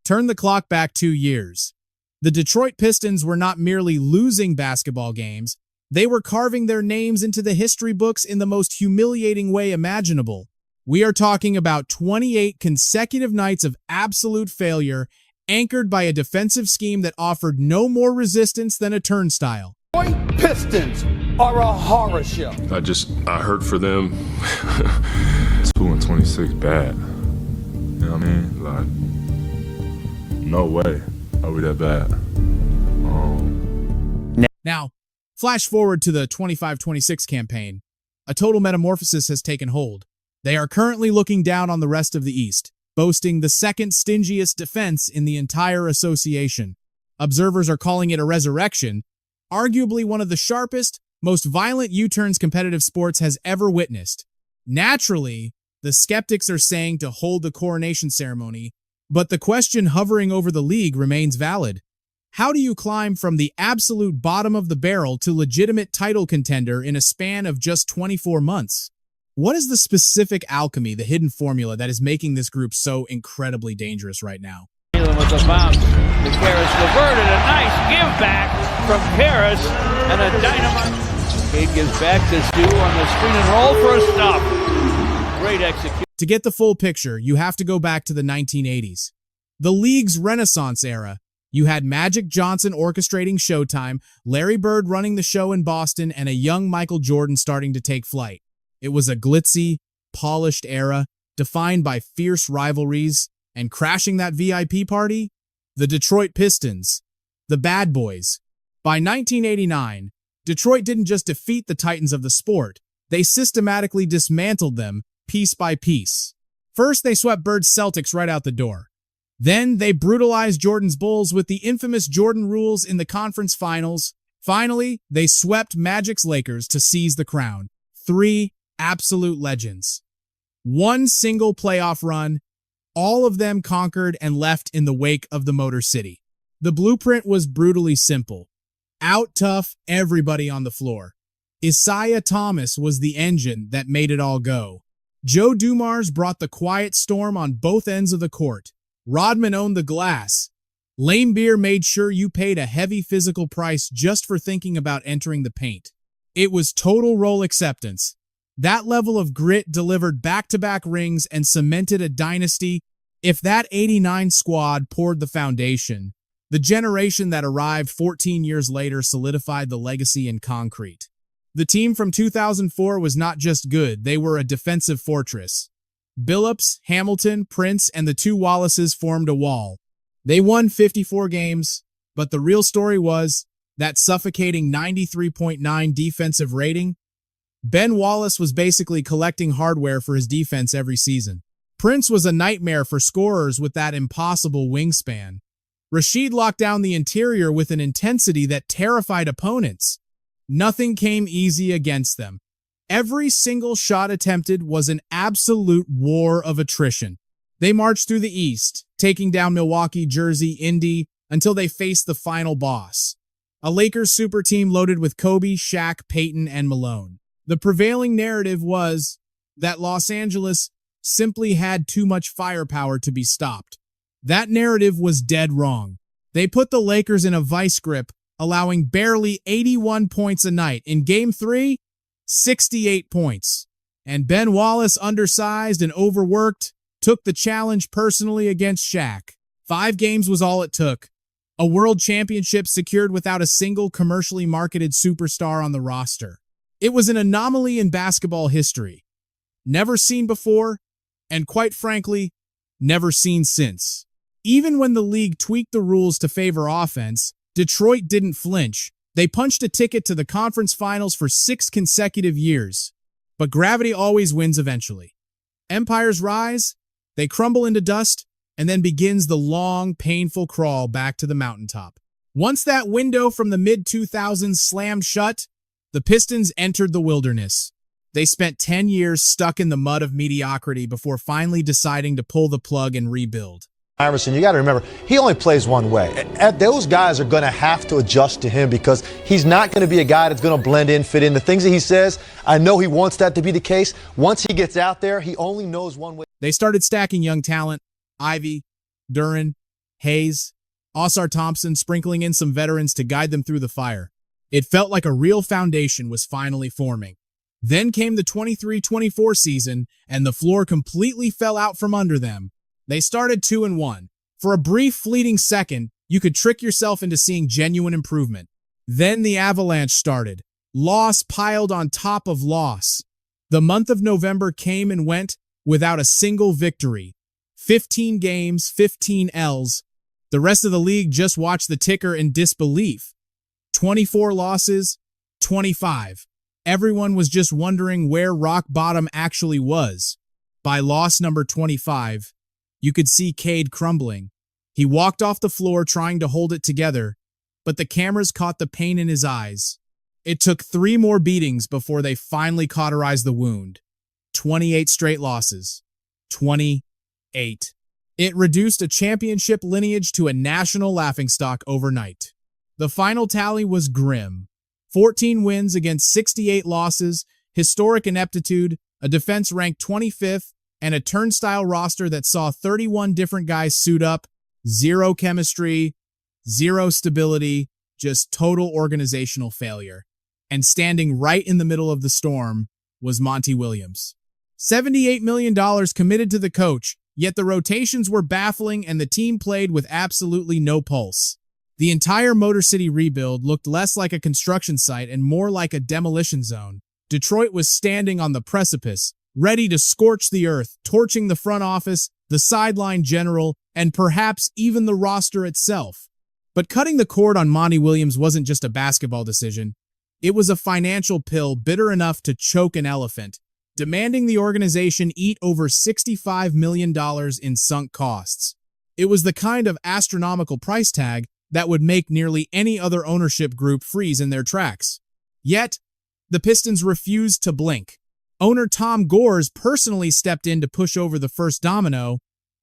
Turn the clock back 2 years. The Detroit Pistons were not merely losing basketball games, they were carving their names into the history books in the most humiliating way imaginable. We are talking about 28 consecutive nights of absolute failure, anchored by a defensive scheme that offered no more resistance than a turnstile. Detroit Pistons are a horror show. I hurt for them. 2-26 bad. You know what I mean? Like, no way are we that bad. Now, flash forward to the 25-26 campaign. A total metamorphosis has taken hold. They are currently looking down on the rest of the East, boasting the second stingiest defense in the entire association. Observers are calling it a resurrection, arguably one of the sharpest, most violent U-turns competitive sports has ever witnessed. Naturally, the skeptics are saying to hold the coronation ceremony, but the question hovering over the league remains valid. How do you climb from the absolute bottom of the barrel to legitimate title contender in a span of just 24 months? What is the specific alchemy, the hidden formula that is making this group so incredibly dangerous right now? With the bounce, the Karras reverted, a nice give back from Karras, and a dynamite. Cade gives back to Stu on the screen and roll for a stop. Great execution. To get the full picture, you have to go back to the 1980s. The league's Renaissance era. You had Magic Johnson orchestrating Showtime, Larry Bird running the show in Boston, and a young Michael Jordan starting to take flight. It was a glitzy, polished era, defined by fierce rivalries, and crashing that VIP party? The Detroit Pistons. The bad boys. By 1989, Detroit didn't just defeat the titans of the sport, they systematically dismantled them, piece by piece. First, they swept Bird's Celtics right out the door. Then, they brutalized Jordan's Bulls with the infamous Jordan rules in the conference finals. Finally, they swept Magic's Lakers to seize the crown. 3 absolute legends. One single playoff run, all of them conquered and left in the wake of the Motor City. The blueprint was brutally simple. Out-tough everybody on the floor. Isaiah Thomas was the engine that made it all go. Joe Dumars brought the quiet storm on both ends of the court. Rodman owned the glass. Lame Beer made sure you paid a heavy physical price just for thinking about entering the paint. It was total role acceptance. That level of grit delivered back-to-back rings and cemented a dynasty. If that 89 squad poured the foundation, the generation that arrived 14 years later solidified the legacy in concrete. The team from 2004 was not just good, they were a defensive fortress. Billups, Hamilton, Prince, and the 2 Wallaces formed a wall. They won 54 games, but the real story was that suffocating 93.9 defensive rating. Ben Wallace was basically collecting hardware for his defense every season. Prince was a nightmare for scorers with that impossible wingspan. Rasheed locked down the interior with an intensity that terrified opponents. Nothing came easy against them. Every single shot attempted was an absolute war of attrition. They marched through the East, taking down Milwaukee, Jersey, Indy, until they faced the final boss. A Lakers super team loaded with Kobe, Shaq, Peyton, and Malone. The prevailing narrative was that Los Angeles simply had too much firepower to be stopped. That narrative was dead wrong. They put the Lakers in a vice grip, allowing barely 81 points a night. In Game 3, 68 points. And Ben Wallace, undersized and overworked, took the challenge personally against Shaq. 5 games was all it took. A world championship secured without a single commercially marketed superstar on the roster. It was an anomaly in basketball history. Never seen before, and quite frankly, never seen since. Even when the league tweaked the rules to favor offense, Detroit didn't flinch. They punched a ticket to the conference finals for 6 consecutive years. But gravity always wins eventually. Empires rise, they crumble into dust, and then begins the long, painful crawl back to the mountaintop. Once that window from the mid-2000s slammed shut, the Pistons entered the wilderness. They spent 10 years stuck in the mud of mediocrity before finally deciding to pull the plug and rebuild. Iverson, you got to remember, he only plays one way. Those guys are going to have to adjust to him because he's not going to be a guy that's going to blend in, fit in. The things that he says, I know he wants that to be the case. Once he gets out there, he only knows one way. They started stacking young talent, Ivy, Duren, Hayes, Ausar Thompson sprinkling in some veterans to guide them through the fire. It felt like a real foundation was finally forming. Then came the 23-24 season, and the floor completely fell out from under them. They started 2-1. For a brief fleeting second, you could trick yourself into seeing genuine improvement. Then the avalanche started. Loss piled on top of loss. The month of November came and went without a single victory. 15 games, 15 L's. The rest of the league just watched the ticker in disbelief. 24 losses, 25. Everyone was just wondering where rock bottom actually was. By loss number 25, you could see Cade crumbling. He walked off the floor trying to hold it together, but the cameras caught the pain in his eyes. It took 3 more beatings before they finally cauterized the wound. 28 straight losses. 28. It reduced a championship lineage to a national laughingstock overnight. The final tally was grim. 14 wins against 68 losses, historic ineptitude, a defense ranked 25th, and a turnstile roster that saw 31 different guys suit up, 0 chemistry, 0 stability, just total organizational failure. And standing right in the middle of the storm was Monty Williams. $78 million committed to the coach, yet the rotations were baffling and the team played with absolutely no pulse. The entire Motor City rebuild looked less like a construction site and more like a demolition zone. Detroit was standing on the precipice, ready to scorch the earth, torching the front office, the sideline general, and perhaps even the roster itself. But cutting the cord on Monty Williams wasn't just a basketball decision. It was a financial pill bitter enough to choke an elephant, demanding the organization eat over $65 million in sunk costs. It was the kind of astronomical price tag that would make nearly any other ownership group freeze in their tracks. Yet, the Pistons refused to blink. Owner Tom Gores personally stepped in to push over the first domino,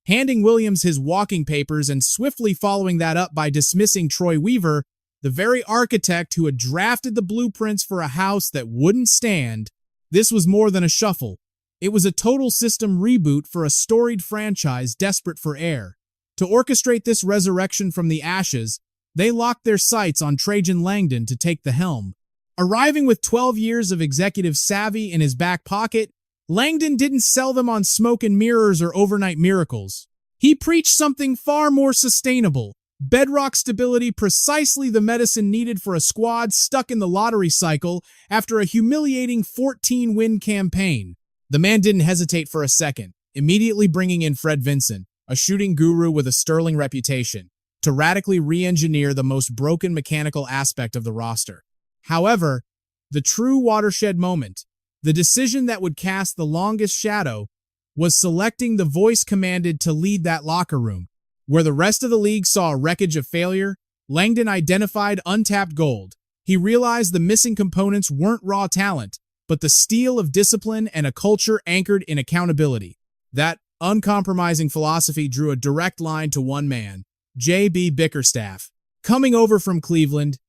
handing Williams his walking papers and swiftly following that up by dismissing Troy Weaver, the very architect who had drafted the blueprints for a house that wouldn't stand. This was more than a shuffle. It was a total system reboot for a storied franchise desperate for air. To orchestrate this resurrection from the ashes, they locked their sights on Trajan Langdon to take the helm. Arriving with 12 years of executive savvy in his back pocket, Langdon didn't sell them on smoke and mirrors or overnight miracles. He preached something far more sustainable, bedrock stability, precisely the medicine needed for a squad stuck in the lottery cycle after a humiliating 14-win campaign. The man didn't hesitate for a second, immediately bringing in Fred Vinson, a shooting guru with a sterling reputation, to radically re-engineer the most broken mechanical aspect of the roster. However, the true watershed moment, the decision that would cast the longest shadow, was selecting the voice commanded to lead that locker room. Where the rest of the league saw a wreckage of failure, Langdon identified untapped gold. He realized the missing components weren't raw talent, but the steel of discipline and a culture anchored in accountability. That uncompromising philosophy drew a direct line to one man, J.B. Bickerstaff. Coming over from Cleveland,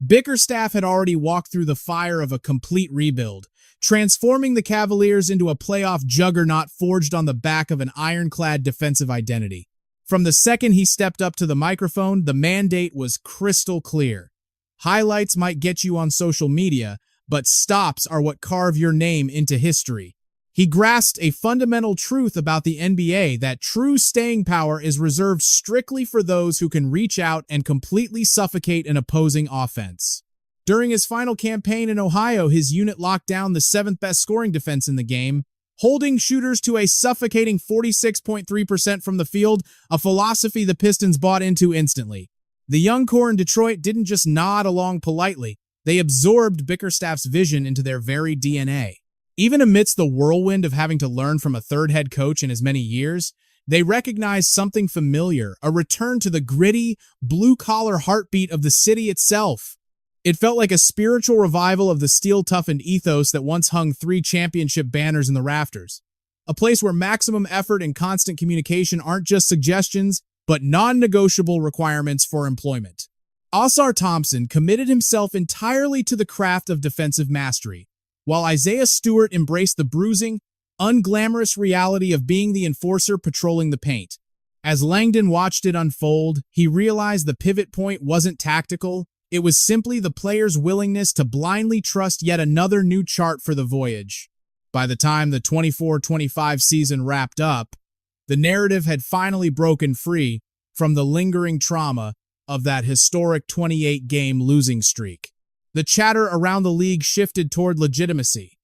Bickerstaff had already walked through the fire of a complete rebuild, transforming the Cavaliers into a playoff juggernaut forged on the back of an ironclad defensive identity. From the second he stepped up to the microphone, the mandate was crystal clear. Highlights might get you on social media, but stops are what carve your name into history. He grasped a fundamental truth about the NBA, that true staying power is reserved strictly for those who can reach out and completely suffocate an opposing offense. During his final campaign in Ohio, his unit locked down the 7th best scoring defense in the game, holding shooters to a suffocating 46.3% from the field, a philosophy the Pistons bought into instantly. The young core in Detroit didn't just nod along politely, they absorbed Bickerstaff's vision into their very DNA. Even amidst the whirlwind of having to learn from a third head coach in as many years, they recognized something familiar, a return to the gritty, blue-collar heartbeat of the city itself. It felt like a spiritual revival of the steel-toughened ethos that once hung 3 championship banners in the rafters. A place where maximum effort and constant communication aren't just suggestions, but non-negotiable requirements for employment. Ausar Thompson committed himself entirely to the craft of defensive mastery, while Isaiah Stewart embraced the bruising, unglamorous reality of being the enforcer patrolling the paint. As Langdon watched it unfold, he realized the pivot point wasn't tactical. It was simply the player's willingness to blindly trust yet another new chart for the voyage. By the time the 24-25 season wrapped up, the narrative had finally broken free from the lingering trauma of that historic 28-game losing streak. The chatter around the league shifted toward legitimacy.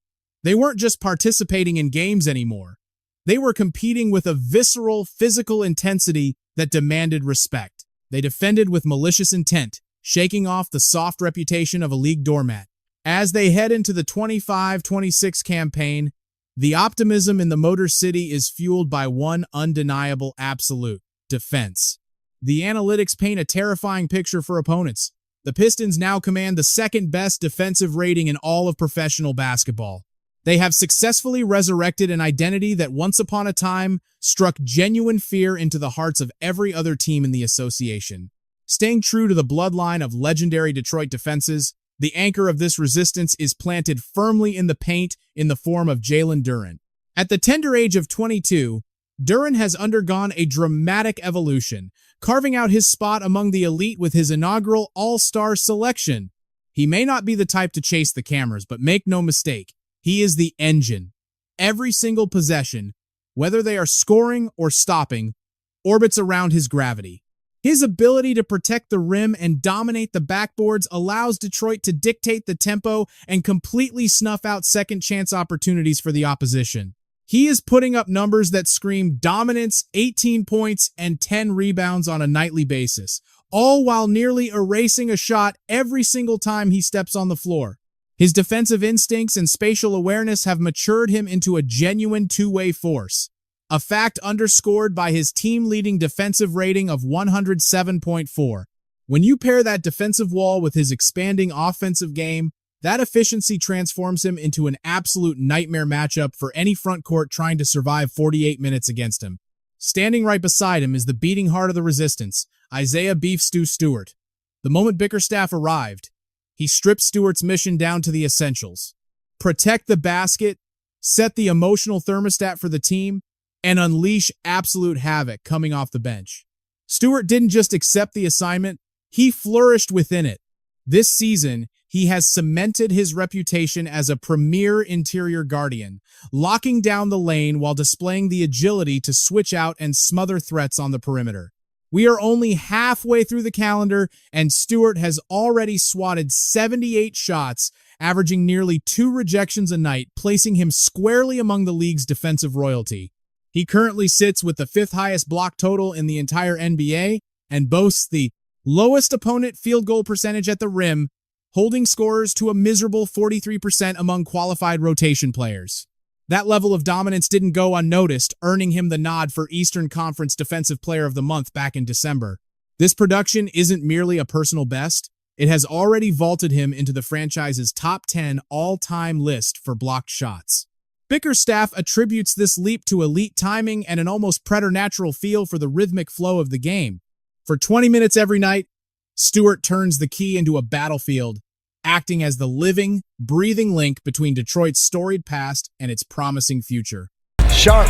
They weren't just participating in games anymore. They were competing with a visceral, physical intensity that demanded respect. They defended with malicious intent, shaking off the soft reputation of a league doormat. As they head into the 25-26 campaign, the optimism in the Motor City is fueled by one undeniable absolute: defense. The analytics paint a terrifying picture for opponents. The Pistons now command the second-best defensive rating in all of professional basketball. They have successfully resurrected an identity that once upon a time struck genuine fear into the hearts of every other team in the association. Staying true to the bloodline of legendary Detroit defenses, the anchor of this resistance is planted firmly in the paint in the form of Jalen Duren. At the tender age of 22, Duren has undergone a dramatic evolution, carving out his spot among the elite with his inaugural All-Star selection. He may not be the type to chase the cameras, but make no mistake, he is the engine. Every single possession, whether they are scoring or stopping, orbits around his gravity. His ability to protect the rim and dominate the backboards allows Detroit to dictate the tempo and completely snuff out second-chance opportunities for the opposition. He is putting up numbers that scream dominance, 18 points, and 10 rebounds on a nightly basis, all while nearly erasing a shot every single time he steps on the floor. His defensive instincts and spatial awareness have matured him into a genuine two-way force, a fact underscored by his team-leading defensive rating of 107.4. When you pair that defensive wall with his expanding offensive game, that efficiency transforms him into an absolute nightmare matchup for any front court trying to survive 48 minutes against him. Standing right beside him is the beating heart of the resistance, Isaiah Beef Stew Stewart. The moment Bickerstaff arrived, he stripped Stewart's mission down to the essentials: protect the basket, set the emotional thermostat for the team, and unleash absolute havoc coming off the bench. Stewart didn't just accept the assignment, he flourished within it. This season, he has cemented his reputation as a premier interior guardian, locking down the lane while displaying the agility to switch out and smother threats on the perimeter. We are only halfway through the calendar, and Stewart has already swatted 78 shots, averaging nearly 2 rejections a night, placing him squarely among the league's defensive royalty. He currently sits with the 5th highest block total in the entire NBA and boasts the lowest opponent field goal percentage at the rim, holding scorers to a miserable 43% among qualified rotation players. That level of dominance didn't go unnoticed, earning him the nod for Eastern Conference Defensive Player of the Month back in December. This production isn't merely a personal best, it has already vaulted him into the franchise's top 10 all-time list for blocked shots. Bickerstaff attributes this leap to elite timing and an almost preternatural feel for the rhythmic flow of the game. For 20 minutes every night, Stewart turns the key into a battlefield, acting as the living, breathing link between Detroit's storied past and its promising future. Sharp.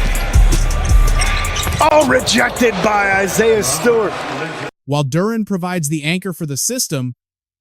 All rejected by Isaiah Stewart. While Duren provides the anchor for the system,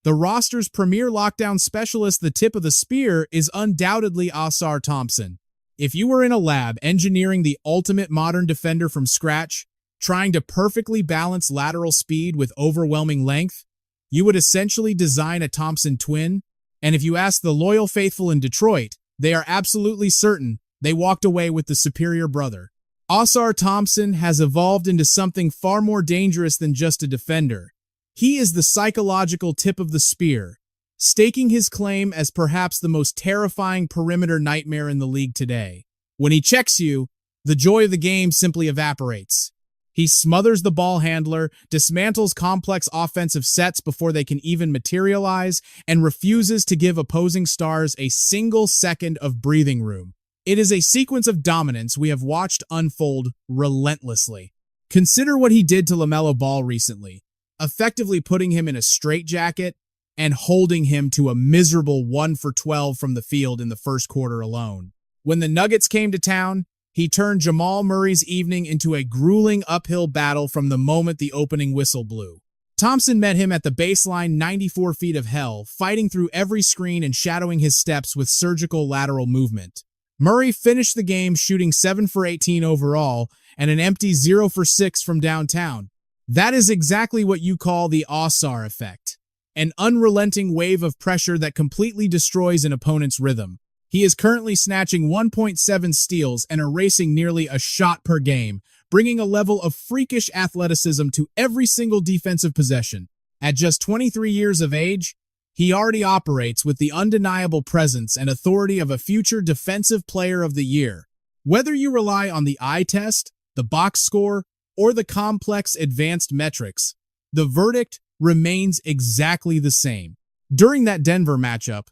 the roster's premier lockdown specialist, the tip of the spear, is undoubtedly Ausar Thompson. If you were in a lab engineering the ultimate modern defender from scratch, trying to perfectly balance lateral speed with overwhelming length, you would essentially design a Thompson twin, and if you ask the loyal faithful in Detroit, they are absolutely certain they walked away with the superior brother. Ausar Thompson has evolved into something far more dangerous than just a defender. He is the psychological tip of the spear, staking his claim as perhaps the most terrifying perimeter nightmare in the league today. When he checks you, the joy of the game simply evaporates. He smothers the ball handler, dismantles complex offensive sets before they can even materialize, and refuses to give opposing stars a single second of breathing room. It is a sequence of dominance we have watched unfold relentlessly. Consider what he did to LaMelo Ball recently, effectively putting him in a straitjacket and holding him to a miserable 1 for 12 from the field in the first quarter alone. When the Nuggets came to town, He turned Jamal Murray's evening into a grueling uphill battle from the moment the opening whistle blew. Thompson met him at the baseline 94 feet of hell, fighting through every screen and shadowing his steps with surgical lateral movement. Murray finished the game shooting 7 for 18 overall and an empty 0 for 6 from downtown. That is exactly what you call the Ausar effect, an unrelenting wave of pressure that completely destroys an opponent's rhythm. He is currently snatching 1.7 steals and erasing nearly a shot per game, bringing a level of freakish athleticism to every single defensive possession. At just 23 years of age, he already operates with the undeniable presence and authority of a future Defensive Player of the Year. Whether you rely on the eye test, the box score, or the complex advanced metrics, the verdict remains exactly the same. During that Denver matchup,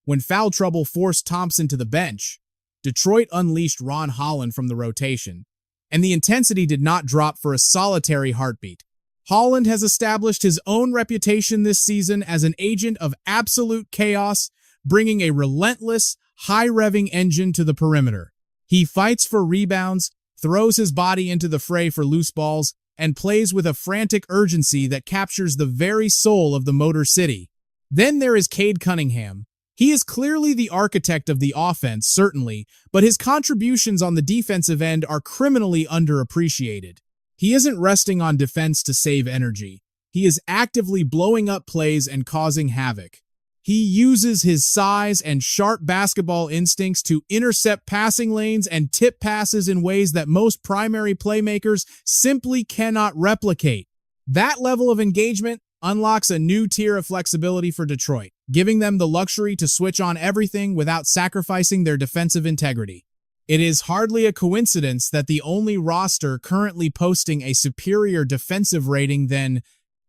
when foul trouble forced Thompson to the bench, Detroit unleashed Ron Holland from the rotation, and the intensity did not drop for a solitary heartbeat. Holland has established his own reputation this season as an agent of absolute chaos, bringing a relentless, high-revving engine to the perimeter. He fights for rebounds, throws his body into the fray for loose balls, and plays with a frantic urgency that captures the very soul of the Motor City. Then there is Cade Cunningham. He is clearly the architect of the offense, certainly, but his contributions on the defensive end are criminally underappreciated. He isn't resting on defense to save energy. He is actively blowing up plays and causing havoc. He uses his size and sharp basketball instincts to intercept passing lanes and tip passes in ways that most primary playmakers simply cannot replicate. That level of engagement unlocks a new tier of flexibility for Detroit, giving them the luxury to switch on everything without sacrificing their defensive integrity. It is hardly a coincidence that the only roster currently posting a superior defensive rating than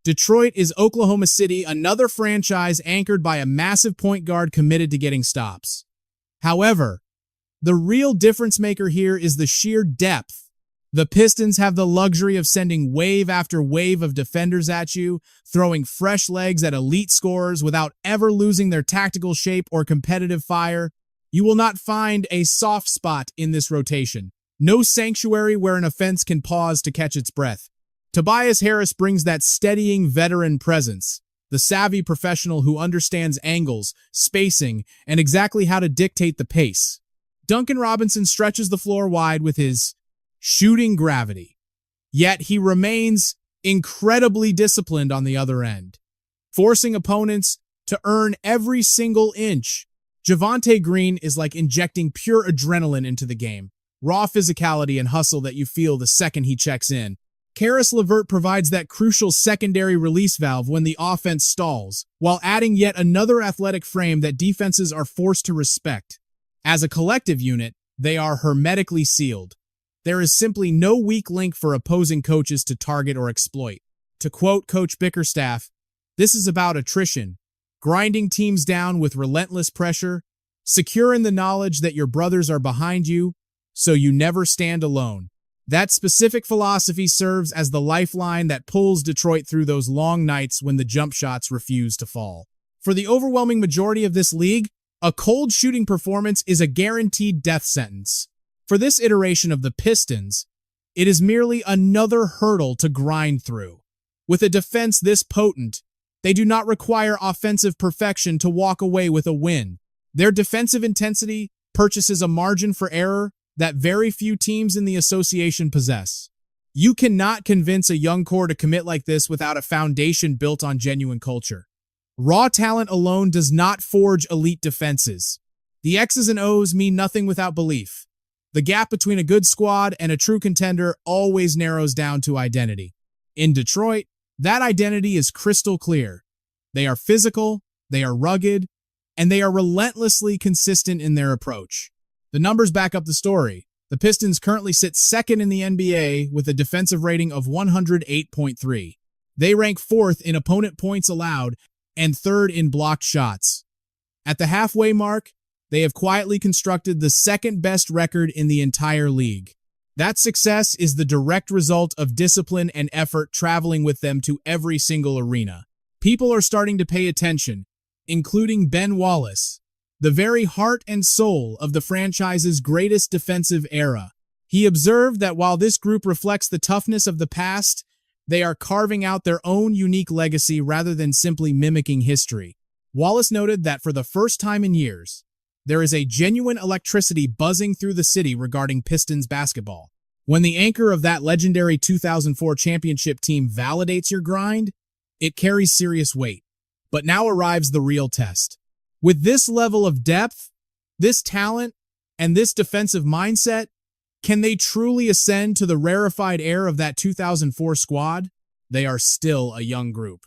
Detroit is Oklahoma City, another franchise anchored by a massive point guard committed to getting stops. However, the real difference maker here is the sheer depth. The Pistons have the luxury of sending wave after wave of defenders at you, throwing fresh legs at elite scorers without ever losing their tactical shape or competitive fire. You will not find a soft spot in this rotation. No sanctuary where an offense can pause to catch its breath. Tobias Harris brings that steadying veteran presence, the savvy professional who understands angles, spacing, and exactly how to dictate the pace. Duncan Robinson stretches the floor wide with his shooting gravity, yet he remains incredibly disciplined on the other end, forcing opponents to earn every single inch. Javonte Green is like injecting pure adrenaline into the game, raw physicality and hustle that you feel the second he checks in. Caris LeVert provides that crucial secondary release valve when the offense stalls, while adding yet another athletic frame that defenses are forced to respect. As a collective unit, they are hermetically sealed. There is simply no weak link for opposing coaches to target or exploit. To quote Coach Bickerstaff, "This is about attrition, grinding teams down with relentless pressure, secure in the knowledge that your brothers are behind you, so you never stand alone." That specific philosophy serves as the lifeline that pulls Detroit through those long nights when the jump shots refuse to fall. For the overwhelming majority of this league, a cold shooting performance is a guaranteed death sentence. For this iteration of the Pistons, it is merely another hurdle to grind through. With a defense this potent, they do not require offensive perfection to walk away with a win. Their defensive intensity purchases a margin for error that very few teams in the association possess. You cannot convince a young core to commit like this without a foundation built on genuine culture. Raw talent alone does not forge elite defenses. The X's and O's mean nothing without belief. The gap between a good squad and a true contender always narrows down to identity. In Detroit, that identity is crystal clear. They are physical, they are rugged, and they are relentlessly consistent in their approach. The numbers back up the story. The Pistons currently sit second in the NBA with a defensive rating of 108.3. They rank fourth in opponent points allowed and third in blocked shots. At the halfway mark, they have quietly constructed the second best record in the entire league. That success is the direct result of discipline and effort traveling with them to every single arena. People are starting to pay attention, including Ben Wallace, the very heart and soul of the franchise's greatest defensive era. He observed that while this group reflects the toughness of the past, they are carving out their own unique legacy rather than simply mimicking history. Wallace noted that for the first time in years, there is a genuine electricity buzzing through the city regarding Pistons basketball. When the anchor of that legendary 2004 championship team validates your grind, it carries serious weight. But now arrives the real test. With this level of depth, this talent, and this defensive mindset, can they truly ascend to the rarefied air of that 2004 squad? They are still a young group.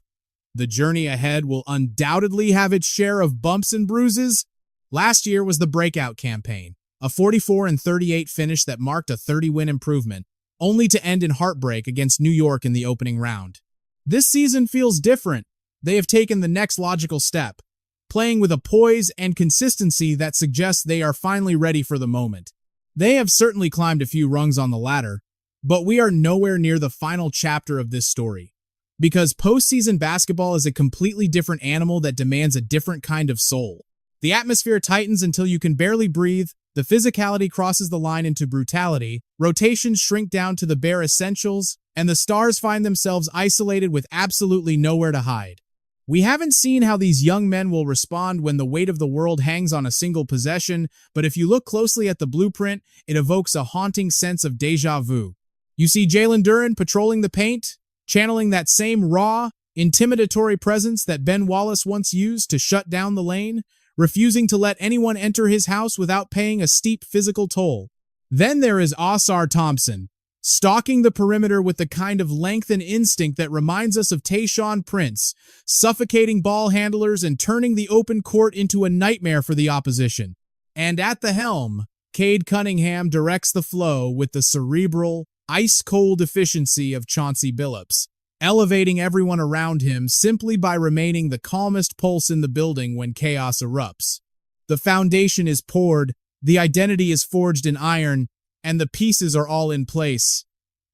The journey ahead will undoubtedly have its share of bumps and bruises. Last year was the breakout campaign, a 44-38 finish that marked a 30-win improvement, only to end in heartbreak against New York in the opening round. This season feels different. They have taken the next logical step, playing with a poise and consistency that suggests they are finally ready for the moment. They have certainly climbed a few rungs on the ladder, but we are nowhere near the final chapter of this story. Because postseason basketball is a completely different animal that demands a different kind of soul. The atmosphere tightens until you can barely breathe, the physicality crosses the line into brutality, rotations shrink down to the bare essentials, and the stars find themselves isolated with absolutely nowhere to hide. We haven't seen how these young men will respond when the weight of the world hangs on a single possession, but if you look closely at the blueprint, it evokes a haunting sense of déjà vu. You see Jalen Duren patrolling the paint, channeling that same raw, intimidatory presence that Ben Wallace once used to shut down the lane, refusing to let anyone enter his house without paying a steep physical toll. Then there is Ausar Thompson, stalking the perimeter with the kind of length and instinct that reminds us of Tayshaun Prince, suffocating ball handlers and turning the open court into a nightmare for the opposition. And at the helm, Cade Cunningham directs the flow with the cerebral, ice-cold efficiency of Chauncey Billups, elevating everyone around him simply by remaining the calmest pulse in the building when chaos erupts. The foundation is poured, the identity is forged in iron, and the pieces are all in place.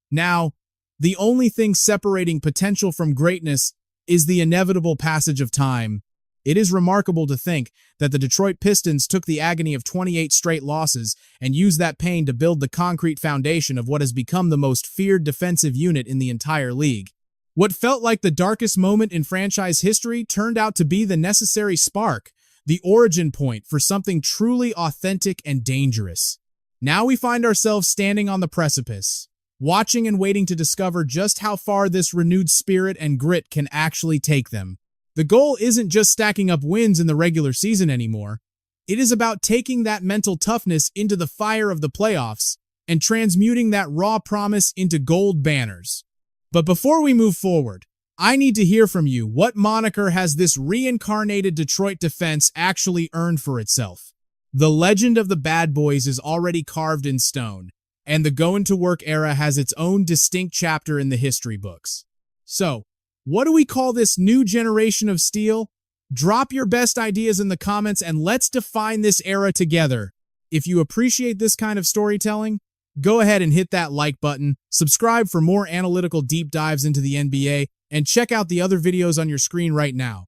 Now, the only thing separating potential from greatness is the inevitable passage of time. It is remarkable to think that the Detroit Pistons took the agony of 28 straight losses and used that pain to build the concrete foundation of what has become the most feared defensive unit in the entire league. What felt like the darkest moment in franchise history turned out to be the necessary spark, the origin point for something truly authentic and dangerous. Now we find ourselves standing on the precipice, watching and waiting to discover just how far this renewed spirit and grit can actually take them. The goal isn't just stacking up wins in the regular season anymore. It is about taking that mental toughness into the fire of the playoffs and transmuting that raw promise into gold banners. But before we move forward, I need to hear from you. What moniker has this reincarnated Detroit defense actually earned for itself? The legend of the Bad Boys is already carved in stone, and the Going-to-Work era has its own distinct chapter in the history books. So, what do we call this new generation of steel? Drop your best ideas in the comments and let's define this era together. If you appreciate this kind of storytelling, go ahead and hit that like button, subscribe for more analytical deep dives into the NBA, and check out the other videos on your screen right now.